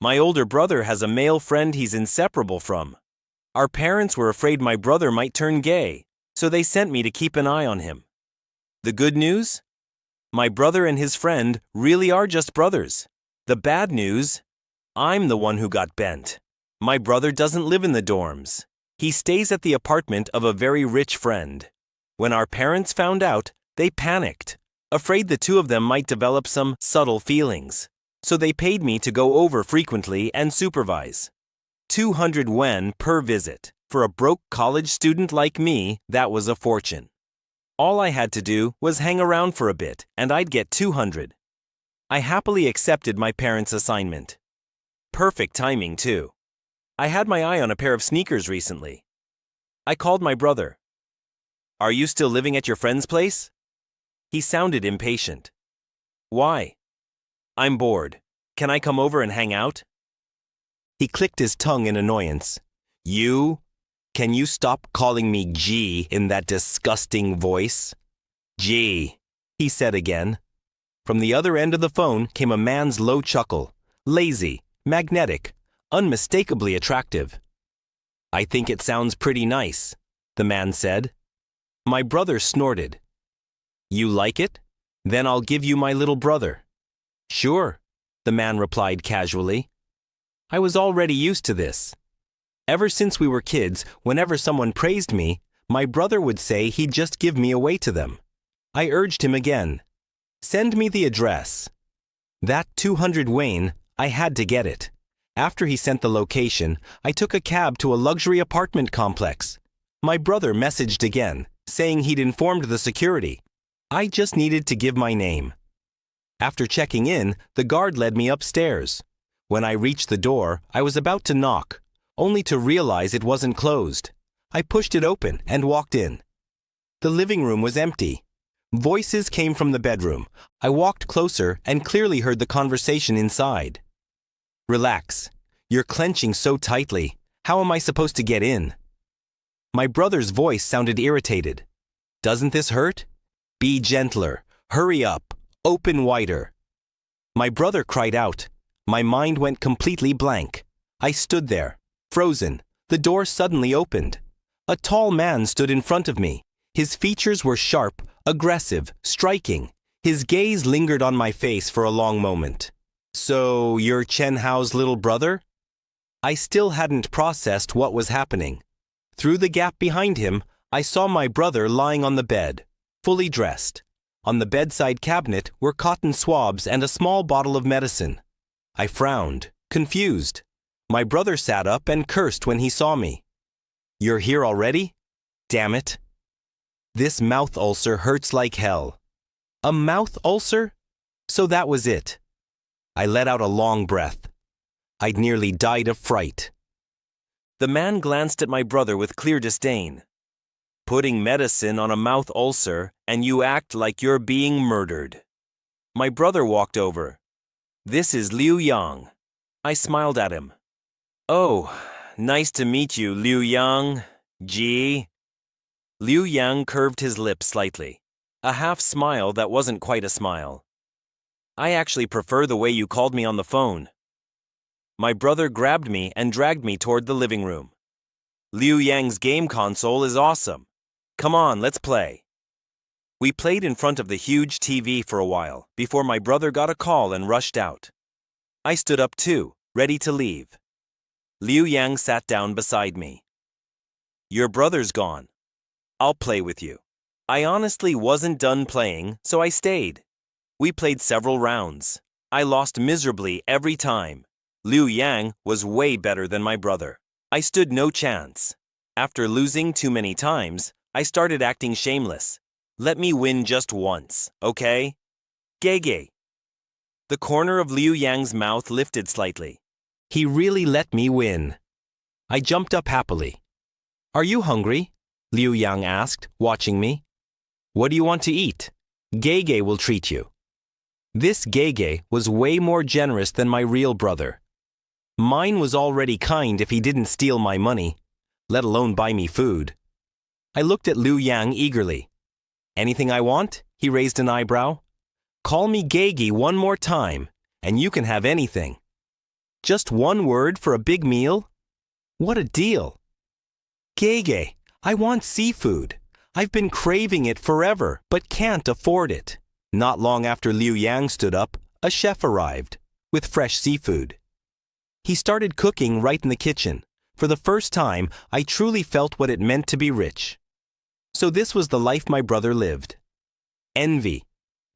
My older brother has a male friend he's inseparable from. Our parents were afraid my brother might turn gay, so they sent me to keep an eye on him. The good news? My brother and his friend really are just brothers. The bad news? I'm the one who got bent. My brother doesn't live in the dorms. He stays at the apartment of a very rich friend. When our parents found out, they panicked, afraid the two of them might develop some subtle feelings. So they paid me to go over frequently and supervise. 200 yuan per visit. For a broke college student like me, that was a fortune. All I had to do was hang around for a bit, and I'd get 200. I happily accepted my parents' assignment. Perfect timing, too. I had my eye on a pair of sneakers recently. I called my brother. "Are you still living at your friend's place?" He sounded impatient. "Why?" "I'm bored. Can I come over and hang out?" He clicked his tongue in annoyance. "You? Can you stop calling me G in that disgusting voice?" "G," he said again. From the other end of the phone came a man's low chuckle, lazy, magnetic, unmistakably attractive. "I think it sounds pretty nice," the man said. My brother snorted. "You like it? Then I'll give you my little brother." "Sure," the man replied casually. I was already used to this. Ever since we were kids, whenever someone praised me, my brother would say he'd just give me away to them. I urged him again. "Send me the address." That 200 yuan, I had to get it. After he sent the location, I took a cab to a luxury apartment complex. My brother messaged again, saying he'd informed the security. I just needed to give my name. After checking in, the guard led me upstairs. When I reached the door, I was about to knock, only to realize it wasn't closed. I pushed it open and walked in. The living room was empty. Voices came from the bedroom. I walked closer and clearly heard the conversation inside. "Relax. You're clenching so tightly. How am I supposed to get in?" My brother's voice sounded irritated. "Doesn't this hurt? Be gentler. Hurry up. Open wider." My brother cried out. My mind went completely blank. I stood there, frozen. The door suddenly opened. A tall man stood in front of me. His features were sharp, aggressive, striking. His gaze lingered on my face for a long moment. "So, you're Chen Hao's little brother?" I still hadn't processed what was happening. Through the gap behind him, I saw my brother lying on the bed, fully dressed. On the bedside cabinet were cotton swabs and a small bottle of medicine. I frowned, confused. My brother sat up and cursed when he saw me. "You're here already? Damn it. This mouth ulcer hurts like hell." A mouth ulcer? So that was it. I let out a long breath. I'd nearly died of fright. The man glanced at my brother with clear disdain. "Putting medicine on a mouth ulcer, and you act like you're being murdered." My brother walked over. "This is Liu Yang." I smiled at him. "Oh, nice to meet you, Liu Yang. Gee." Liu Yang curved his lips slightly, a half smile that wasn't quite a smile. "I actually prefer the way you called me on the phone." My brother grabbed me and dragged me toward the living room. "Liu Yang's game console is awesome. Come on, let's play." We played in front of the huge TV for a while before my brother got a call and rushed out. I stood up too, ready to leave. Liu Yang sat down beside me. "Your brother's gone. I'll play with you." I honestly wasn't done playing, so I stayed. We played several rounds. I lost miserably every time. Liu Yang was way better than my brother. I stood no chance. After losing too many times, I started acting shameless. "Let me win just once, okay? Gege." The corner of Liu Yang's mouth lifted slightly. He really let me win. I jumped up happily. "Are you hungry?" Liu Yang asked, watching me. "What do you want to eat? Gege will treat you." This Gege was way more generous than my real brother. Mine was already kind if he didn't steal my money, let alone buy me food. I looked at Liu Yang eagerly. "Anything I want?" He raised an eyebrow. "Call me Gege one more time, and you can have anything." Just one word for a big meal? What a deal! Gege, I want seafood. I've been craving it forever, but can't afford it. Not long after Liu Yang stood up, a chef arrived, with fresh seafood. He started cooking right in the kitchen. For the first time, I truly felt what it meant to be rich. So this was the life my brother lived. Envy,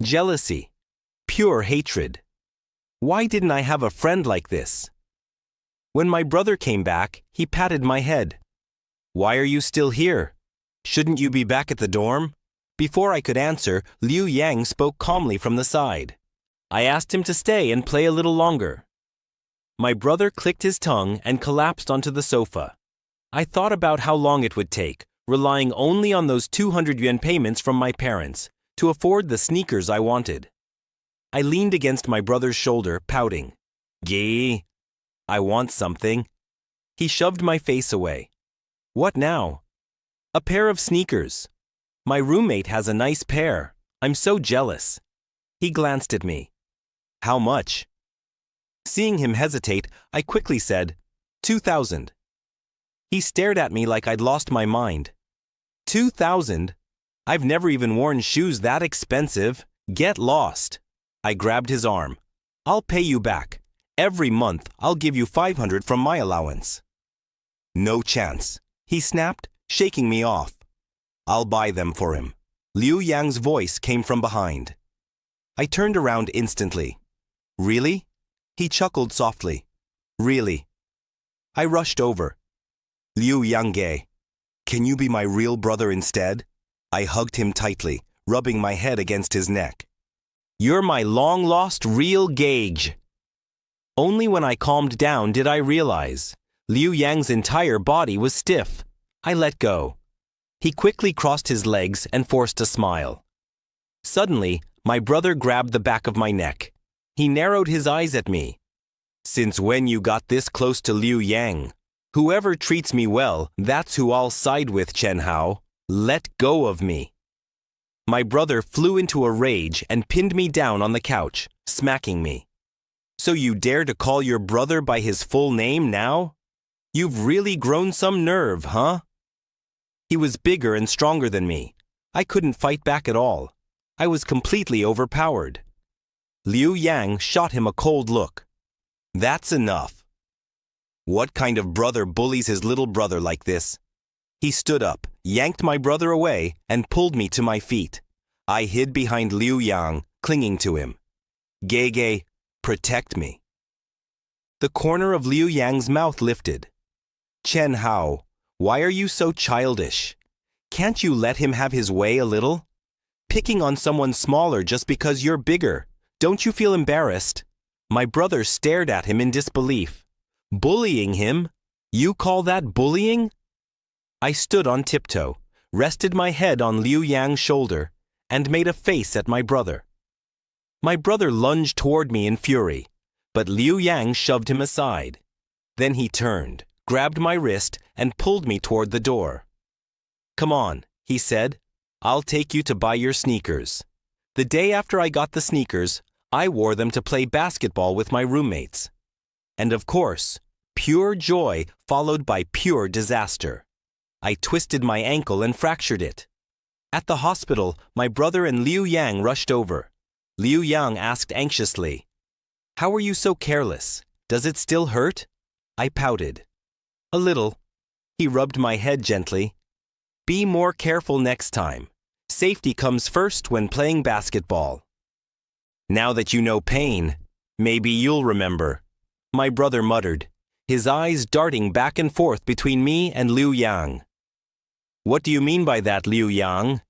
jealousy, pure hatred. Why didn't I have a friend like this? When my brother came back, he patted my head. Why are you still here? Shouldn't you be back at the dorm? Before I could answer, Liu Yang spoke calmly from the side. I asked him to stay and play a little longer. My brother clicked his tongue and collapsed onto the sofa. I thought about how long it would take, relying only on those 200 yuan payments from my parents, to afford the sneakers I wanted. I leaned against my brother's shoulder, pouting. Gee, I want something. He shoved my face away. What now? A pair of sneakers. My roommate has a nice pair. I'm so jealous. He glanced at me. How much? Seeing him hesitate, I quickly said, 2,000. He stared at me like I'd lost my mind. 2,000? I've never even worn shoes that expensive. Get lost. I grabbed his arm. I'll pay you back. Every month, I'll give you 500 from my allowance. No chance, he snapped, shaking me off. I'll buy them for him. Liu Yang's voice came from behind. I turned around instantly. Really? He chuckled softly. Really? I rushed over. Liu Yang, can you be my real brother instead? I hugged him tightly, rubbing my head against his neck. You're my long-lost real Gage. Only when I calmed down did I realize. Liu Yang's entire body was stiff. I let go. He quickly crossed his legs and forced a smile. Suddenly, my brother grabbed the back of my neck. He narrowed his eyes at me. Since when you got this close to Liu Yang? Whoever treats me well, that's who I'll side with, Chen Hao. Let go of me. My brother flew into a rage and pinned me down on the couch, smacking me. So you dare to call your brother by his full name now? You've really grown some nerve, huh? He was bigger and stronger than me. I couldn't fight back at all. I was completely overpowered. Liu Yang shot him a cold look. That's enough. What kind of brother bullies his little brother like this? He stood up, yanked my brother away, and pulled me to my feet. I hid behind Liu Yang, clinging to him. Gege, protect me. The corner of Liu Yang's mouth lifted. Chen Hao, why are you so childish? Can't you let him have his way a little? Picking on someone smaller just because you're bigger. Don't you feel embarrassed? My brother stared at him in disbelief. Bullying him? You call that bullying? I stood on tiptoe, rested my head on Liu Yang's shoulder, and made a face at my brother. My brother lunged toward me in fury, but Liu Yang shoved him aside. Then he turned, grabbed my wrist, and pulled me toward the door. Come on, he said. I'll take you to buy your sneakers. The day after I got the sneakers, I wore them to play basketball with my roommates. And of course, pure joy followed by pure disaster. I twisted my ankle and fractured it. At the hospital, my brother and Liu Yang rushed over. Liu Yang asked anxiously, "How are you so careless? Does it still hurt?" I pouted. "A little." He rubbed my head gently. "Be more careful next time. Safety comes first when playing basketball." Now that you know pain, maybe you'll remember, my brother muttered, his eyes darting back and forth between me and Liu Yang. What do you mean by that, Liu Yang?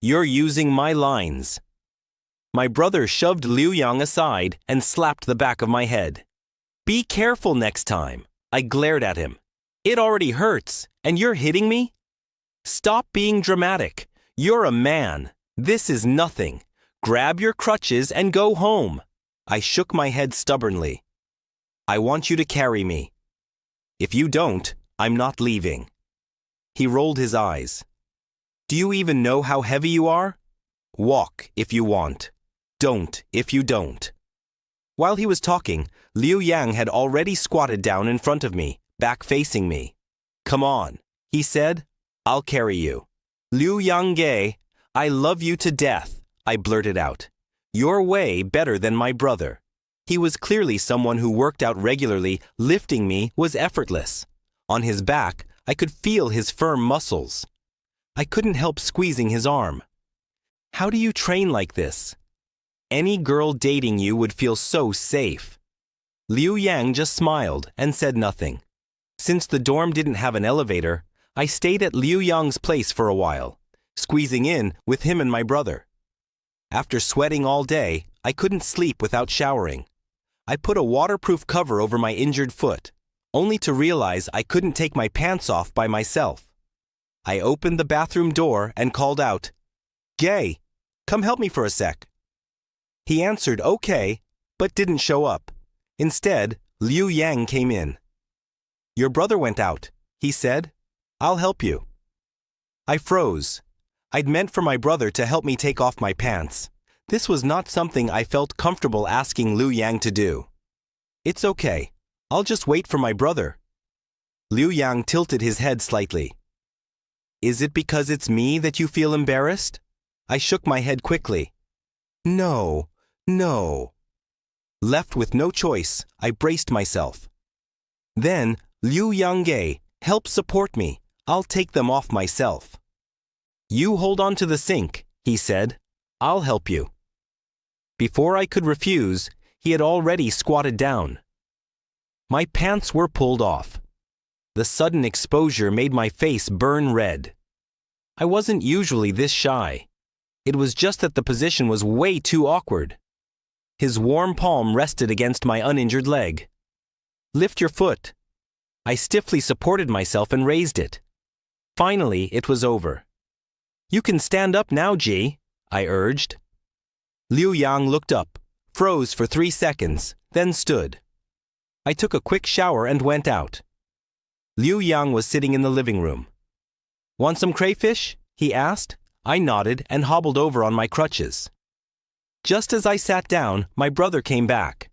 You're using my lines. My brother shoved Liu Yang aside and slapped the back of my head. Be careful next time. I glared at him. It already hurts, and you're hitting me? Stop being dramatic. You're a man. This is nothing. Grab your crutches and go home. I shook my head stubbornly. I want you to carry me. If you don't, I'm not leaving. He rolled his eyes. Do you even know how heavy you are? Walk if you want. Don't if you don't. While he was talking, Liu Yang had already squatted down in front of me, back facing me. "Come on," he said. "I'll carry you." "Liu Yang, I love you to death," I blurted out. "You're way better than my brother." He was clearly someone who worked out regularly. Lifting me was effortless. On his back, I could feel his firm muscles. I couldn't help squeezing his arm. "How do you train like this? Any girl dating you would feel so safe." Liu Yang just smiled and said nothing. Since the dorm didn't have an elevator, I stayed at Liu Yang's place for a while, squeezing in with him and my brother. After sweating all day, I couldn't sleep without showering. I put a waterproof cover over my injured foot, only to realize I couldn't take my pants off by myself. I opened the bathroom door and called out, "Gay, come help me for a sec." He answered okay, but didn't show up. Instead, Liu Yang came in. "Your brother went out," he said. "I'll help you." I froze. I'd meant for my brother to help me take off my pants. This was not something I felt comfortable asking Liu Yang to do. "It's okay. I'll just wait for my brother." Liu Yang tilted his head slightly. "Is it because it's me that you feel embarrassed?" I shook my head quickly. No. Left with no choice, I braced myself. Then, "Liu Yang, help support me. I'll take them off myself." "You hold on to the sink," he said. "I'll help you." Before I could refuse, he had already squatted down. My pants were pulled off. The sudden exposure made my face burn red. I wasn't usually this shy. It was just that the position was way too awkward. His warm palm rested against my uninjured leg. "Lift your foot." I stiffly supported myself and raised it. Finally, it was over. "You can stand up now, G," I urged. Liu Yang looked up, froze for 3 seconds, then stood. I took a quick shower and went out. Liu Yang was sitting in the living room. "Want some crayfish?" he asked. I nodded and hobbled over on my crutches. Just as I sat down, my brother came back.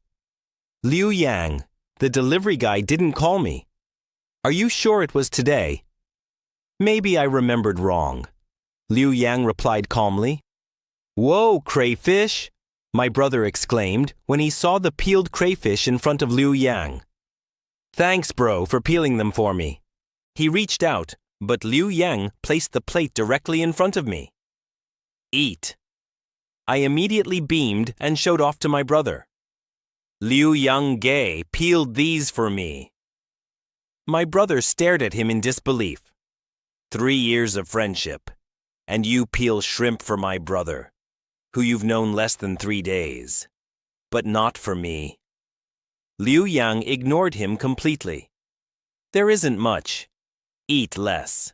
"Liu Yang, the delivery guy didn't call me. Are you sure it was today?" "Maybe I remembered wrong," Liu Yang replied calmly. "Whoa, crayfish!" my brother exclaimed when he saw the peeled crayfish in front of Liu Yang. "Thanks, bro, for peeling them for me." He reached out, but Liu Yang placed the plate directly in front of me. "Eat." I immediately beamed and showed off to my brother. "Liu Yang peeled these for me." My brother stared at him in disbelief. 3 years of friendship, and you peel shrimp for my brother, who you've known less than 3 days. But not for me. Liu Yang ignored him completely. "There isn't much. Eat less."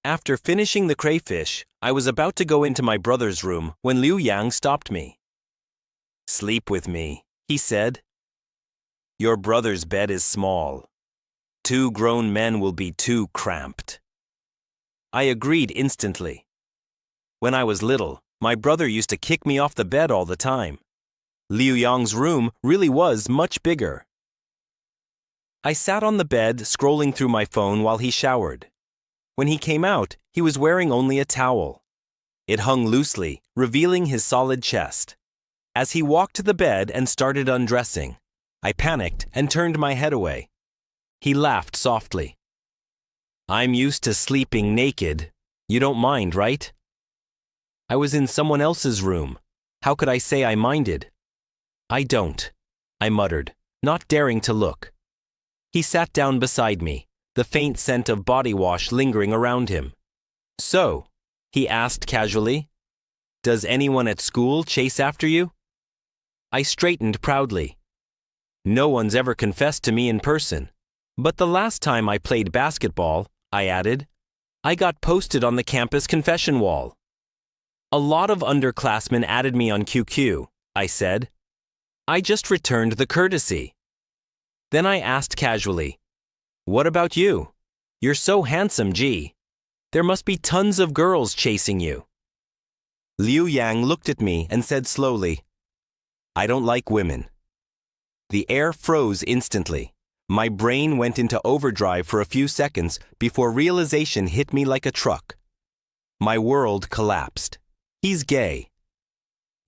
After finishing the crayfish, I was about to go into my brother's room when Liu Yang stopped me. "Sleep with me," he said. "Your brother's bed is small. 2 grown men will be too cramped." I agreed instantly. When I was little, my brother used to kick me off the bed all the time. Liu Yang's room really was much bigger. I sat on the bed scrolling through my phone while he showered. When he came out, he was wearing only a towel. It hung loosely, revealing his solid chest. As he walked to the bed and started undressing, I panicked and turned my head away. He laughed softly. "I'm used to sleeping naked. You don't mind, right?" I was in someone else's room. How could I say I minded? "I don't," I muttered, not daring to look. He sat down beside me, the faint scent of body wash lingering around him. "So," he asked casually, "does anyone at school chase after you?" I straightened proudly. "No one's ever confessed to me in person. But the last time I played basketball," I added, "I got posted on the campus confession wall." "A lot of underclassmen added me on QQ," I said. "I just returned the courtesy." Then I asked casually, "What about you? You're so handsome, G. There must be tons of girls chasing you." Liu Yang looked at me and said slowly, "I don't like women. The air froze instantly. My brain went into overdrive for a few seconds before realization hit me like a truck. My world collapsed. He's gay.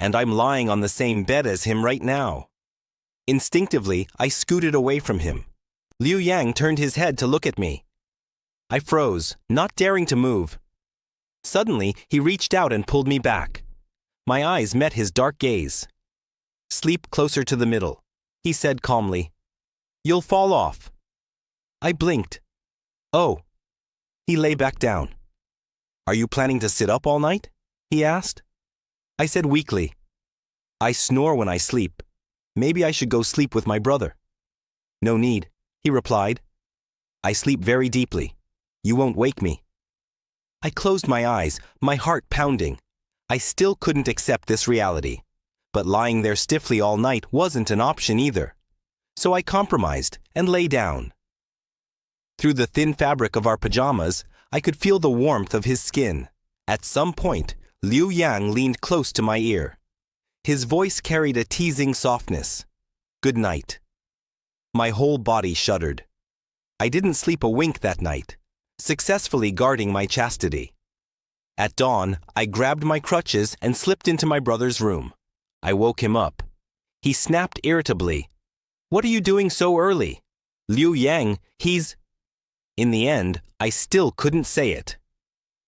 And I'm lying on the same bed as him right now. Instinctively, I scooted away from him. Liu Yang turned his head to look at me. I froze, not daring to move. Suddenly, he reached out and pulled me back. My eyes met his dark gaze. "Sleep closer to the middle," he said calmly. "You'll fall off." I blinked. "Oh." He lay back down. "Are you planning to sit up all night?" he asked. I said weakly, "I snore when I sleep. Maybe I should go sleep with my brother." "No need," he replied. "I sleep very deeply. You won't wake me." I closed my eyes, my heart pounding. I still couldn't accept this reality. But lying there stiffly all night wasn't an option either. So I compromised and lay down. Through the thin fabric of our pajamas, I could feel the warmth of his skin. At some point, Liu Yang leaned close to my ear. His voice carried a teasing softness. "Good night." My whole body shuddered. I didn't sleep a wink that night, successfully guarding my chastity. At dawn, I grabbed my crutches and slipped into my brother's room. I woke him up. He snapped irritably, "What are you doing so early? Liu Yang, he's—" In the end, I still couldn't say it.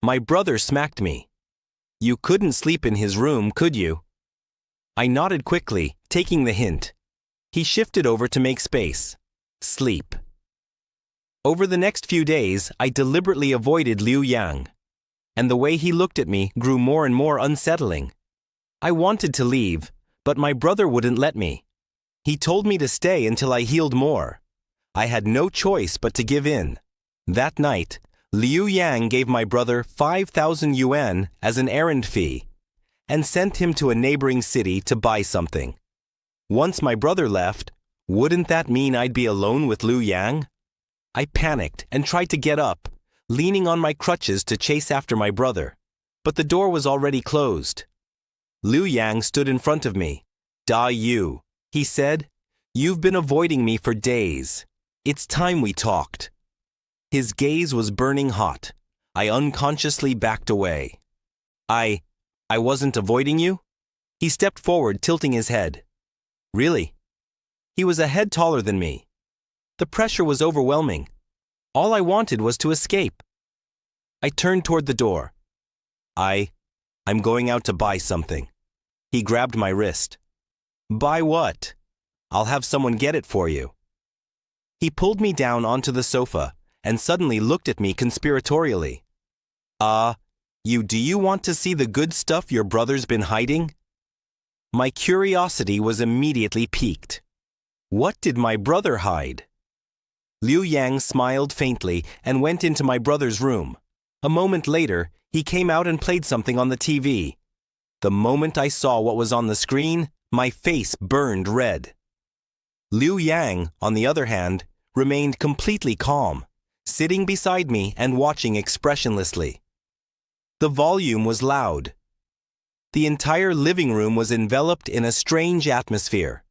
My brother smacked me. "You couldn't sleep in his room, could you?" I nodded quickly, taking the hint. He shifted over to make space. Sleep. Over the next few days, I deliberately avoided Liu Yang. And the way he looked at me grew more and more unsettling. I wanted to leave, but my brother wouldn't let me. He told me to stay until I healed more. I had no choice but to give in. That night, Liu Yang gave my brother 5,000 yuan as an errand fee and sent him to a neighboring city to buy something. Once my brother left, wouldn't that mean I'd be alone with Liu Yang? I panicked and tried to get up, leaning on my crutches to chase after my brother, but the door was already closed. Liu Yang stood in front of me. "Da Yu," he said, "you've been avoiding me for days. It's time we talked." His gaze was burning hot. I unconsciously backed away. I wasn't avoiding you?" He stepped forward, tilting his head. "Really?" He was a head taller than me. The pressure was overwhelming. All I wanted was to escape. I turned toward the door. I'm going out to buy something." He grabbed my wrist. "Buy what?" "I'll have someone get it for you." He pulled me down onto the sofa and suddenly looked at me conspiratorially. Do you want to see the good stuff your brother's been hiding?" My curiosity was immediately piqued. What did my brother hide? Liu Yang smiled faintly and went into my brother's room. A moment later, he came out and played something on the TV. The moment I saw what was on the screen, my face burned red. Liu Yang, on the other hand, remained completely calm, sitting beside me and watching expressionlessly. The volume was loud. The entire living room was enveloped in a strange atmosphere.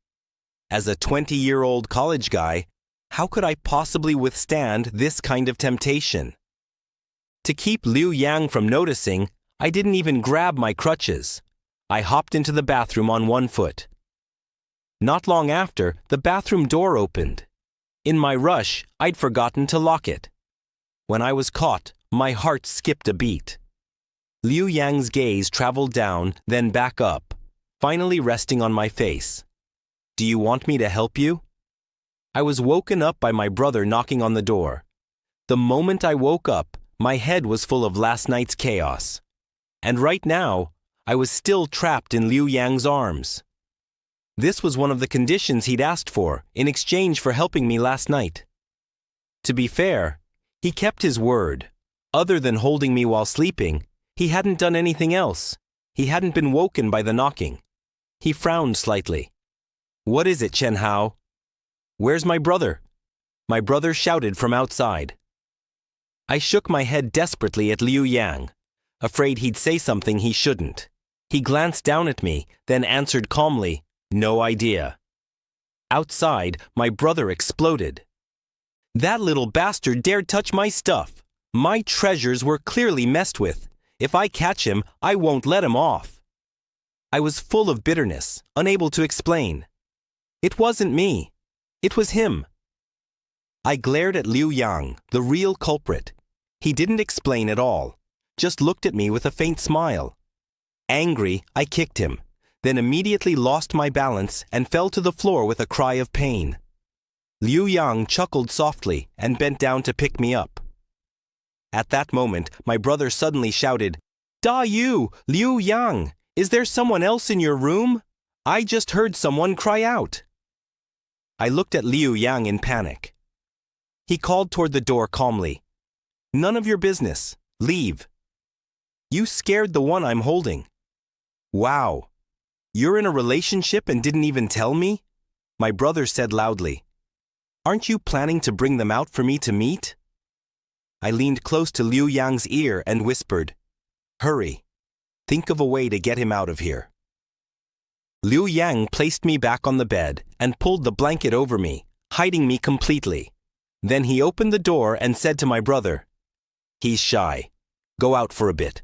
As a 20-year-old college guy, how could I possibly withstand this kind of temptation? To keep Liu Yang from noticing, I didn't even grab my crutches. I hopped into the bathroom on one foot. Not long after, the bathroom door opened. In my rush, I'd forgotten to lock it. When I was caught, my heart skipped a beat. Liu Yang's gaze traveled down, then back up, finally resting on my face. "Do you want me to help you?" I was woken up by my brother knocking on the door. The moment I woke up, my head was full of last night's chaos. And right now, I was still trapped in Liu Yang's arms. This was one of the conditions he'd asked for in exchange for helping me last night. To be fair, he kept his word. Other than holding me while sleeping, he hadn't done anything else. He hadn't been woken by the knocking. He frowned slightly. "What is it, Chen Hao?" "Where's my brother?" My brother shouted from outside. I shook my head desperately at Liu Yang, afraid he'd say something he shouldn't. He glanced down at me, then answered calmly, "No idea." Outside, my brother exploded. That little bastard dared touch my stuff. My treasures were clearly messed with. If I catch him, I won't let him off. I was full of bitterness, unable to explain. It wasn't me. It was him. I glared at Liu Yang, the real culprit. He didn't explain at all, just looked at me with a faint smile. Angry, I kicked him, then immediately lost my balance and fell to the floor with a cry of pain. Liu Yang chuckled softly and bent down to pick me up. At that moment, my brother suddenly shouted, "Da Yu, Liu Yang, is there someone else in your room? I just heard someone cry out." I looked at Liu Yang in panic. He called toward the door calmly. "None of your business. Leave." "You scared the one I'm holding." "Wow. You're in a relationship and didn't even tell me?" My brother said loudly. "Aren't you planning to bring them out for me to meet?" I leaned close to Liu Yang's ear and whispered, "Hurry. Think of a way to get him out of here." Liu Yang placed me back on the bed and pulled the blanket over me, hiding me completely. Then he opened the door and said to my brother, "He's shy. Go out for a bit."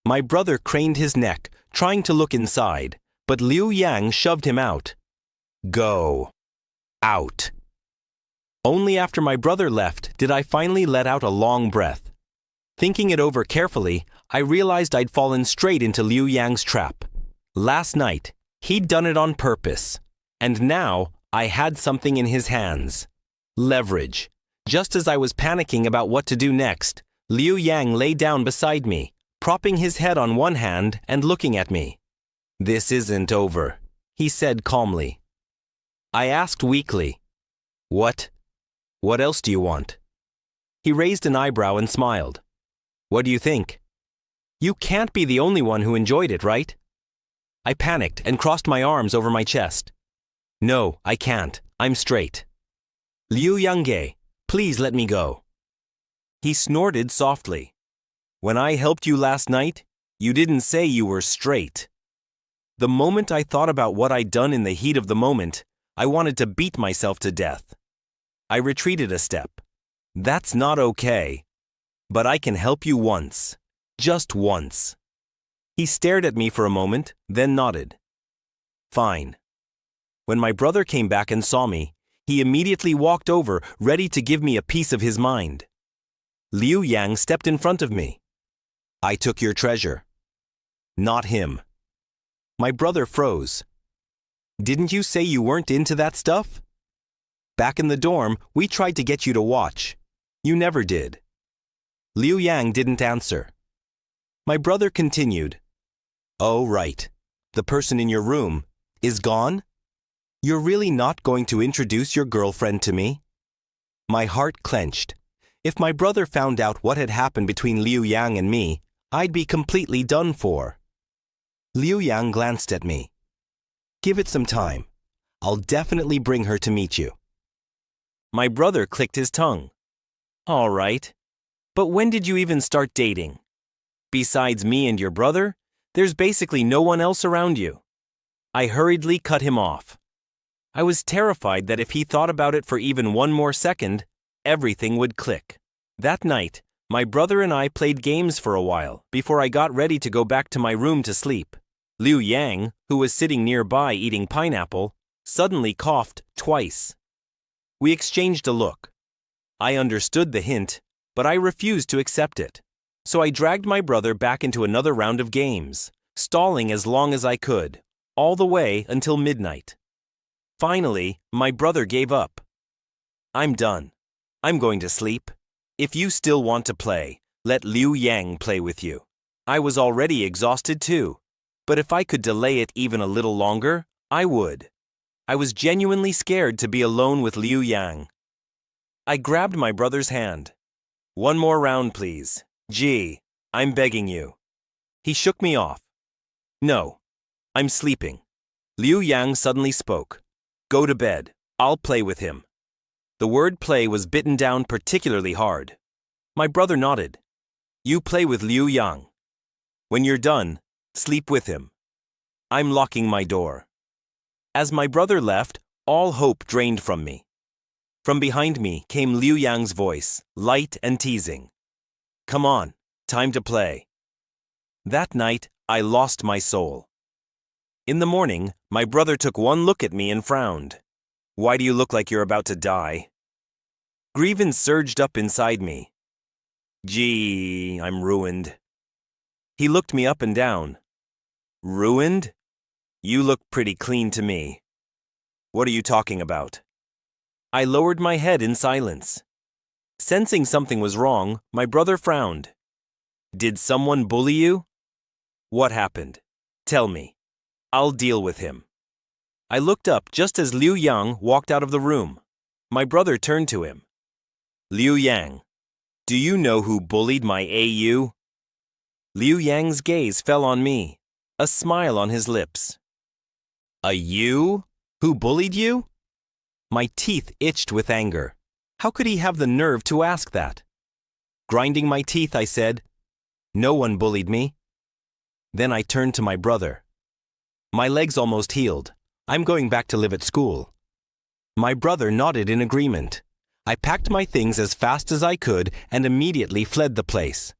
My brother craned his neck, trying to look inside, but Liu Yang shoved him out. "Go. Out." Only after my brother left did I finally let out a long breath. Thinking it over carefully, I realized I'd fallen straight into Liu Yang's trap. Last night, he'd done it on purpose. And now, I had something in his hands. Leverage. Just as I was panicking about what to do next, Liu Yang lay down beside me, propping his head on one hand and looking at me. "This isn't over," he said calmly. I asked weakly, "What? What else do you want?" He raised an eyebrow and smiled. "What do you think? You can't be the only one who enjoyed it, right?" I panicked and crossed my arms over my chest. "No, I can't. I'm straight." "Liu Yang, please let me go." He snorted softly. "When I helped you last night, you didn't say you were straight." The moment I thought about what I'd done in the heat of the moment, I wanted to beat myself to death. I retreated a step. "That's not okay. But I can help you once. Just once." He stared at me for a moment, then nodded. "Fine." When my brother came back and saw me, he immediately walked over, ready to give me a piece of his mind. Liu Yang stepped in front of me. "I took your treasure." "Not him." My brother froze. "Didn't you say you weren't into that stuff? Back in the dorm, we tried to get you to watch. You never did." Liu Yang didn't answer. My brother continued, "Oh, right. The person in your room is gone? You're really not going to introduce your girlfriend to me?" My heart clenched. If my brother found out what had happened between Liu Yang and me, I'd be completely done for. Liu Yang glanced at me. "Give it some time. I'll definitely bring her to meet you." My brother clicked his tongue. "All right. But when did you even start dating? Besides me and your brother, there's basically no one else around you." I hurriedly cut him off. I was terrified that if he thought about it for even one more second, everything would click. That night, my brother and I played games for a while before I got ready to go back to my room to sleep. Liu Yang, who was sitting nearby eating pineapple, suddenly coughed twice. We exchanged a look. I understood the hint, but I refused to accept it. So I dragged my brother back into another round of games, stalling as long as I could, all the way until midnight. Finally, my brother gave up. "I'm done. I'm going to sleep. If you still want to play, let Liu Yang play with you." I was already exhausted too, but if I could delay it even a little longer, I would. I was genuinely scared to be alone with Liu Yang. I grabbed my brother's hand. "One more round, please. Gee, I'm begging you." He shook me off. "No, I'm sleeping." Liu Yang suddenly spoke. "Go to bed. I'll play with him." The word play was bitten down particularly hard. My brother nodded. "You play with Liu Yang. When you're done, sleep with him. I'm locking my door." As my brother left, All hope drained from me. From behind me came Liu Yang's voice, light and teasing. Come on, time to play. That night, I lost my soul. In the morning, my brother took one look at me and frowned. Why do you look like you're about to die? Grievance surged up inside me. Gee, I'm ruined. He looked me up and down. Ruined? You look pretty clean to me. What are you talking about? I lowered my head in silence. Sensing something was wrong, my brother frowned. Did someone bully you? What happened? Tell me. I'll deal with him. I looked up just as Liu Yang walked out of the room. My brother turned to him. Liu Yang, do you know who bullied my AU? Liu Yang's gaze fell on me, a smile on his lips. A you? Who bullied you? My teeth itched with anger. How could he have the nerve to ask that? Grinding my teeth, I said, No one bullied me. Then I turned to my brother. My legs almost healed. I'm going back to live at school. My brother nodded in agreement. I packed my things as fast as I could and immediately fled the place.